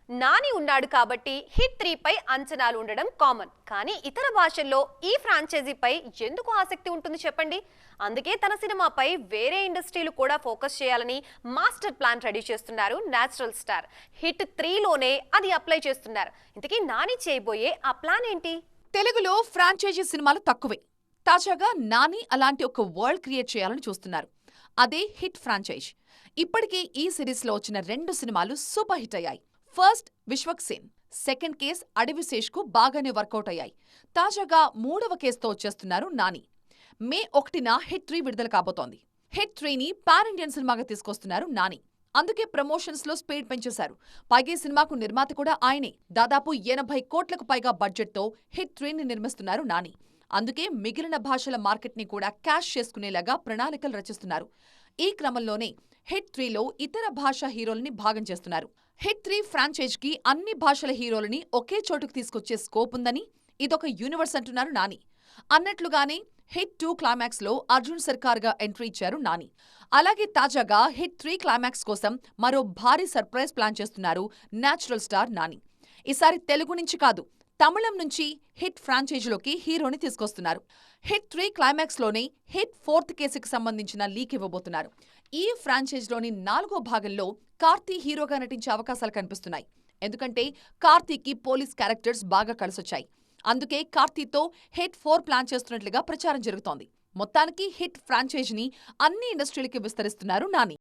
నాని ఉన్నాడు కాబట్టి హిట్ 3 పై అంచనాలు ఉండడం కామన్. కానీ ఇతర భాషల్లో ఈ ఫ్రాంచైజీపై ఎందుకు ఆసక్తి ఉంటుంది చెప్పండి. అందుకే తన సినిమాపై వేరే ఇండస్ట్రీలు కూడా ఫోకస్ చేయాలని మాస్టర్ ప్లాన్ రెడీ చేస్తున్నారు నేచురల్ స్టార్. హిట్ 3లోనే అది అప్లై చేస్తున్నారు. ఇంతకీ నాని చేయబోయే ఆ ప్లాన్ ఏంటి? తెలుగులో ఫ్రాంచైజీ సినిమాలు తక్కువే. తాజాగా నాని అలాంటి ఒక వరల్డ్ క్రియేట్ చేయాలని చూస్తున్నారు. అదే హిట్ ఫ్రాంచైజ్. ఇప్పటికే ఈ సిరీస్లో వచ్చిన 2 సినిమాలు సూపర్ హిట్ అయ్యాయి. First Vishwak Sen, second case అడవిశేష్కు బాగానే వర్కౌట్ అయ్యాయి. తాజాగా 3వ కేసుతో వచ్చేస్తున్నారు నాని. మే 1న హిట్ 3 విడుదల కాబోతోంది. హిట్ 3ని పాన్ ఇండియన్ సినిమాగా తీసుకొస్తున్నారు నాని. అందుకే ప్రమోషన్స్ లో స్పీడ్ పెంచేశారు. పైగా సినిమాకు నిర్మాత కూడా ఆయనే. దాదాపు 80 కోట్లకు పైగా బడ్జెట్తో హిట్ 3ని నిర్మిస్తున్నారు నాని. అందుకే మిగిలిన భాషల మార్కెట్ని కూడా క్యాష్ చేసుకునేలాగా ప్రణాళికలు రచిస్తున్నారు. ఈ క్రమంలోనే హిట్ 3లో ఇతర భాషా హీరోలని భాగం చేస్తున్నారు. హిట్ 3 ఫ్రాంచైజ్కి అన్ని భాషల హీరోలని ఒకే చోటుకు తీసుకొచ్చే స్కోప్ ఉందని, ఇదొక యూనివర్స్ అంటున్నారు నాని. అన్నట్లుగానే హిట్ 2 క్లైమాక్స్ లో అర్జున్ సర్కార్గా ఎంట్రీ ఇచ్చారు నాని. అలాగే తాజాగా హిట్ 3 క్లైమాక్స్ కోసం మరో భారీ సర్ప్రైజ్ ప్లాన్ చేస్తున్నారు నేచురల్ స్టార్ నాని. ఈసారి తెలుగు నుంచి కాదు, తమిళం నుంచి హిట్ ఫ్రాంచైజీలోకి హీరోని తీసుకొస్తున్నారు. హిట్ 3 క్లైమాక్స్ లోనే హిట్ 4th కేసుకి సంబంధించిన లీక్ ఇవ్వబోతున్నారు. ఈ ఫ్రాంచైజీలోని 4వ భాగంలో కార్తీ హీరోగా నటించే అవకాశాలు కనిపిస్తున్నాయి. ఎందుకంటే కార్తీకి పోలీస్ క్యారెక్టర్స్ బాగా కలిసొచ్చాయి. అందుకే కార్తీతో హిట్ 4 ప్లాన్ చేస్తున్నట్లుగా ప్రచారం జరుగుతోంది. మొత్తానికి హిట్ ఫ్రాంచైజీని అన్ని ఇండస్ట్రీలకి విస్తరిస్తున్నారు నాని.